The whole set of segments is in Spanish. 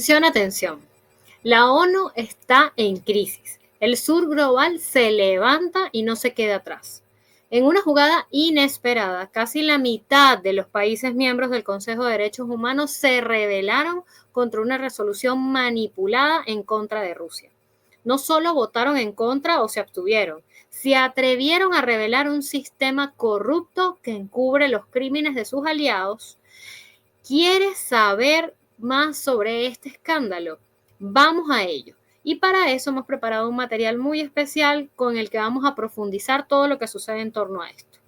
Atención, atención. La ONU está en crisis. El sur global se levanta y no se queda atrás. En una jugada inesperada, casi la mitad de los países miembros del Consejo de Derechos Humanos se rebelaron contra una resolución manipulada en contra de Rusia. No solo votaron en contra o se abstuvieron, se atrevieron a revelar un sistema corrupto que encubre los crímenes de sus aliados. ¿Quieres saber más sobre este escándalo? Vamos a ello. Y para eso hemos preparado un material muy especial con el que vamos a profundizar todo lo que sucede en torno a esto.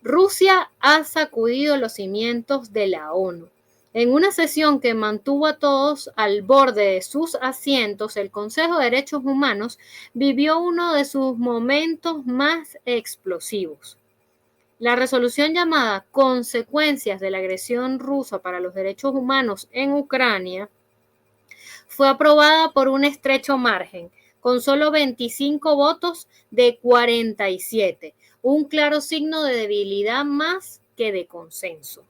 Rusia ha sacudido los cimientos de la ONU. En una sesión que mantuvo a todos al borde de sus asientos, el Consejo de Derechos Humanos vivió uno de sus momentos más explosivos. La resolución llamada Consecuencias de la agresión rusa para los derechos humanos en Ucrania fue aprobada por un estrecho margen, con solo 25 votos de 47, un claro signo de debilidad más que de consenso.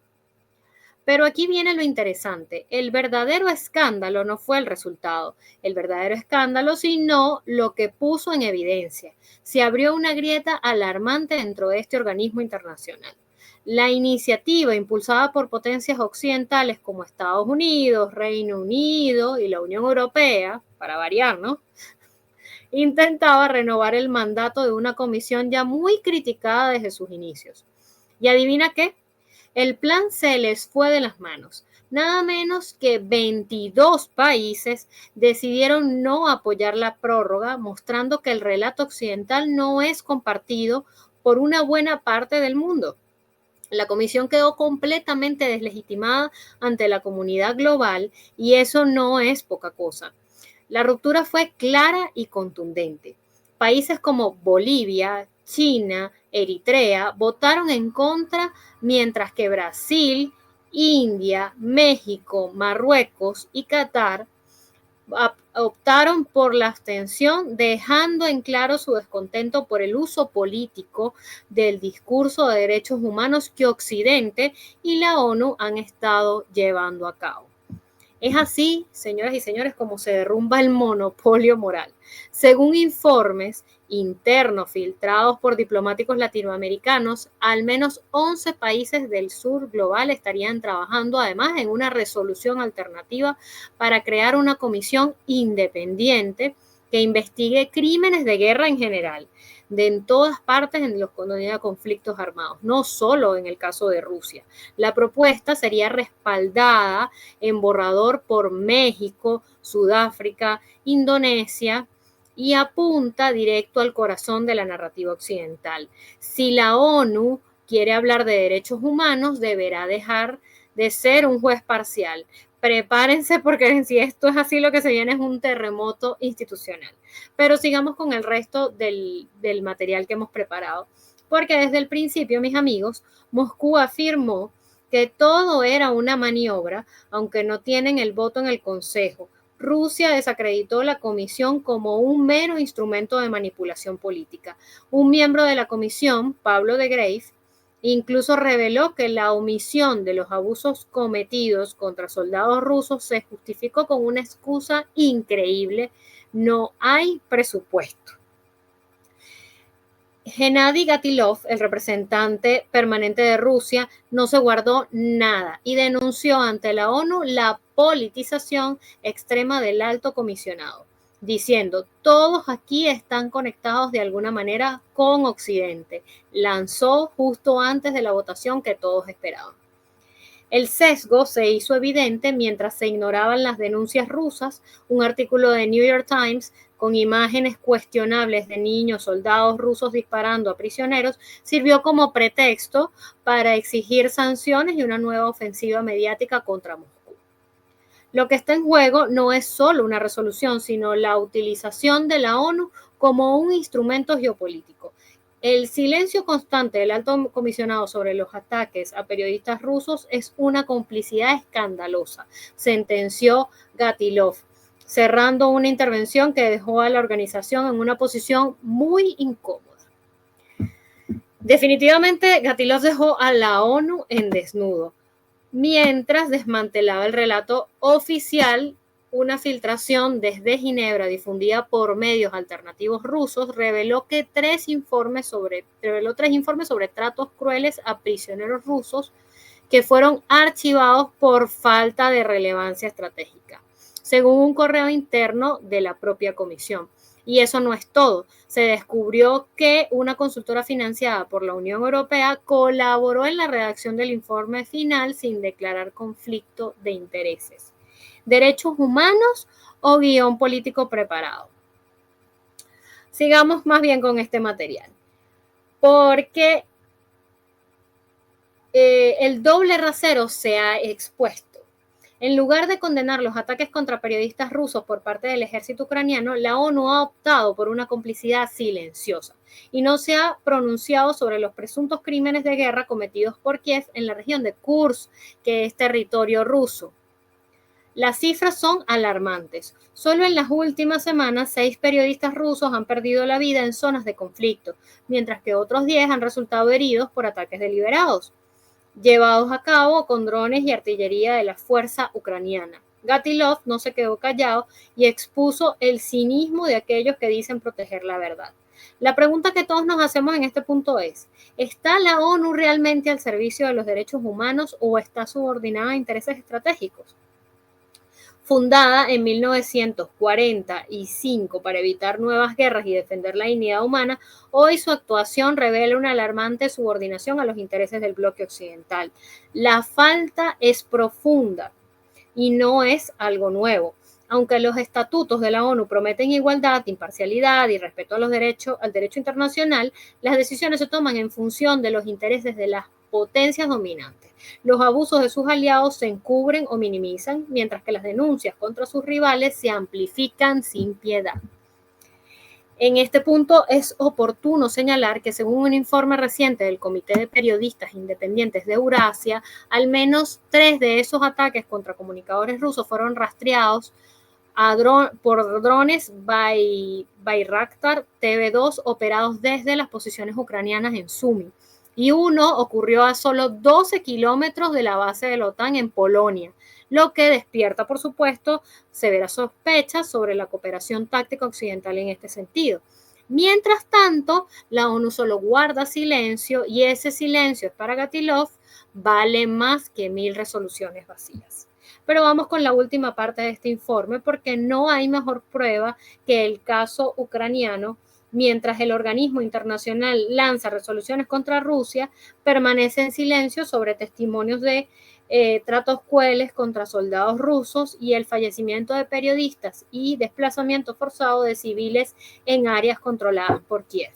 Pero aquí viene lo interesante, el verdadero escándalo no fue el resultado, el verdadero escándalo sino lo que puso en evidencia. Se abrió una grieta alarmante dentro de este organismo internacional. La iniciativa impulsada por potencias occidentales como Estados Unidos, Reino Unido y la Unión Europea, para variar, ¿no?, intentaba renovar el mandato de una comisión ya muy criticada desde sus inicios. ¿Y adivina qué? El plan se les fue de las manos. Nada menos que 22 países decidieron no apoyar la prórroga, mostrando que el relato occidental no es compartido por una buena parte del mundo. La comisión quedó completamente deslegitimada ante la comunidad global y eso no es poca cosa. La ruptura fue clara y contundente. Países como Bolivia, China, Eritrea votaron en contra, mientras que Brasil, India, México, Marruecos y Qatar optaron por la abstención, dejando en claro su descontento por el uso político del discurso de derechos humanos que Occidente y la ONU han estado llevando a cabo. Es así, señoras y señores, como se derrumba el monopolio moral. Según informes internos filtrados por diplomáticos latinoamericanos, al menos 11 países del sur global estarían trabajando además en una resolución alternativa para crear una comisión independiente que investigue crímenes de guerra en general, de en todas partes en los cuando haya conflictos armados, no solo en el caso de Rusia. La propuesta sería respaldada en borrador por México, Sudáfrica, Indonesia y apunta directo al corazón de la narrativa occidental. Si la ONU quiere hablar de derechos humanos, deberá dejar de ser un juez parcial. Prepárense porque si esto es así, lo que se viene es un terremoto institucional. Pero sigamos con el resto del material que hemos preparado. Porque desde el principio, mis amigos, Moscú afirmó que todo era una maniobra, aunque no tienen el voto en el Consejo. Rusia desacreditó la comisión como un mero instrumento de manipulación política. Un miembro de la comisión, Pablo de Greiff, incluso reveló que la omisión de los abusos cometidos contra soldados rusos se justificó con una excusa increíble: no hay presupuesto. Gennady Gatilov, el representante permanente de Rusia, no se guardó nada y denunció ante la ONU la politización extrema del alto comisionado, diciendo: todos aquí están conectados de alguna manera con Occidente. Lanzó justo antes de la votación que todos esperaban. El sesgo se hizo evidente mientras se ignoraban las denuncias rusas. Un artículo de New York Times con imágenes cuestionables de niños, soldados rusos disparando a prisioneros, sirvió como pretexto para exigir sanciones y una nueva ofensiva mediática contra Moscú. Lo que está en juego no es solo una resolución, sino la utilización de la ONU como un instrumento geopolítico. El silencio constante del alto comisionado sobre los ataques a periodistas rusos es una complicidad escandalosa, sentenció Gatilov, cerrando una intervención que dejó a la organización en una posición muy incómoda. Definitivamente, Gatilov dejó a la ONU en desnudo. mientras desmantelaba el relato oficial. Una filtración desde Ginebra difundida por medios alternativos rusos reveló tres informes sobre tratos crueles a prisioneros rusos que fueron archivados por falta de relevancia estratégica, según un correo interno de la propia comisión. Y eso no es todo. Se descubrió que una consultora financiada por la Unión Europea colaboró en la redacción del informe final sin declarar conflicto de intereses. ¿Derechos humanos o guión político preparado? Sigamos más bien con este material, porque el doble rasero se ha expuesto. En lugar de condenar los ataques contra periodistas rusos por parte del ejército ucraniano, la ONU ha optado por una complicidad silenciosa y no se ha pronunciado sobre los presuntos crímenes de guerra cometidos por Kiev en la región de Kursk, que es territorio ruso. Las cifras son alarmantes. Solo en las últimas semanas, 6 periodistas rusos han perdido la vida en zonas de conflicto, mientras que otros 10 han resultado heridos por ataques deliberados, llevados a cabo con drones y artillería de la fuerza ucraniana. Gatilov no se quedó callado y expuso el cinismo de aquellos que dicen proteger la verdad. La pregunta que todos nos hacemos en este punto es, ¿está la ONU realmente al servicio de los derechos humanos o está subordinada a intereses estratégicos? Fundada en 1945 para evitar nuevas guerras y defender la dignidad humana, hoy su actuación revela una alarmante subordinación a los intereses del bloque occidental. La falta es profunda y no es algo nuevo. Aunque los estatutos de la ONU prometen igualdad, imparcialidad y respeto a al derecho internacional, las decisiones se toman en función de los intereses de las potencias dominantes. Los abusos de sus aliados se encubren o minimizan, mientras que las denuncias contra sus rivales se amplifican sin piedad. En este punto es oportuno señalar que según un informe reciente del Comité de Periodistas Independientes de Eurasia, al menos 3 de esos ataques contra comunicadores rusos fueron rastreados por drones Bayraktar TB2 operados desde las posiciones ucranianas en Sumy. Y uno ocurrió a solo 12 kilómetros de la base de la OTAN en Polonia, lo que despierta, por supuesto, severas sospechas sobre la cooperación táctica occidental en este sentido. Mientras tanto, la ONU solo guarda silencio y ese silencio es para Gatilov vale más que 1000 resoluciones vacías. Pero vamos con la última parte de este informe porque no hay mejor prueba que el caso ucraniano. Mientras el organismo internacional lanza resoluciones contra Rusia, permanece en silencio sobre testimonios de tratos crueles contra soldados rusos y el fallecimiento de periodistas y desplazamiento forzado de civiles en áreas controladas por Kiev.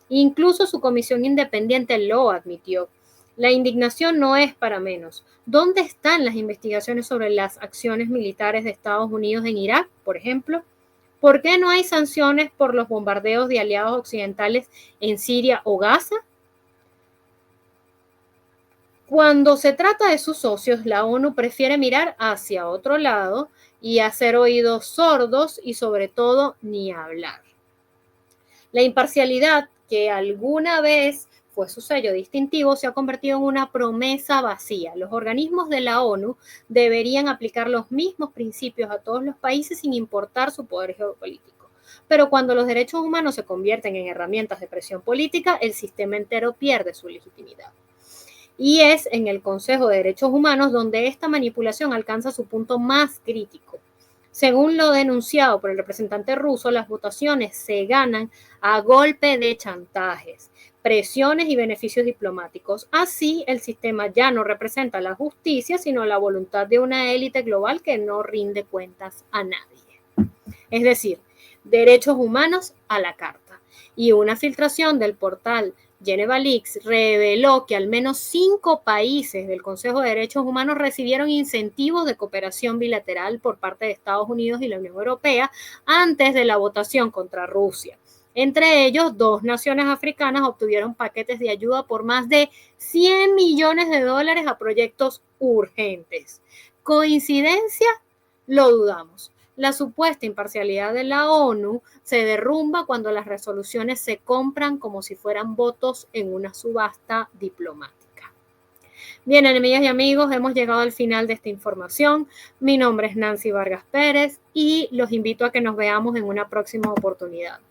Incluso su comisión independiente lo admitió. La indignación no es para menos. ¿Dónde están las investigaciones sobre las acciones militares de Estados Unidos en Irak, por ejemplo? ¿Por qué no hay sanciones por los bombardeos de aliados occidentales en Siria o Gaza? Cuando se trata de sus socios, la ONU prefiere mirar hacia otro lado y hacer oídos sordos y sobre todo ni hablar. La imparcialidad, que alguna vez fue su sello distintivo, se ha convertido en una promesa vacía. Los organismos de la ONU deberían aplicar los mismos principios a todos los países sin importar su poder geopolítico. Pero cuando los derechos humanos se convierten en herramientas de presión política, el sistema entero pierde su legitimidad. Y es en el Consejo de Derechos Humanos donde esta manipulación alcanza su punto más crítico. Según lo denunciado por el representante ruso, las votaciones se ganan a golpe de chantajes, presiones y beneficios diplomáticos. Así, el sistema ya no representa la justicia, sino la voluntad de una élite global que no rinde cuentas a nadie. Es decir, derechos humanos a la carta. Y una filtración del portal Geneva Leaks reveló que al menos 5 países del Consejo de Derechos Humanos recibieron incentivos de cooperación bilateral por parte de Estados Unidos y la Unión Europea antes de la votación contra Rusia. Entre ellos, 2 naciones africanas obtuvieron paquetes de ayuda por más de $100 millones a proyectos urgentes. ¿Coincidencia? Lo dudamos. La supuesta imparcialidad de la ONU se derrumba cuando las resoluciones se compran como si fueran votos en una subasta diplomática. Bien, amigas y amigos, hemos llegado al final de esta información. Mi nombre es Nancy Vargas Pérez y los invito a que nos veamos en una próxima oportunidad.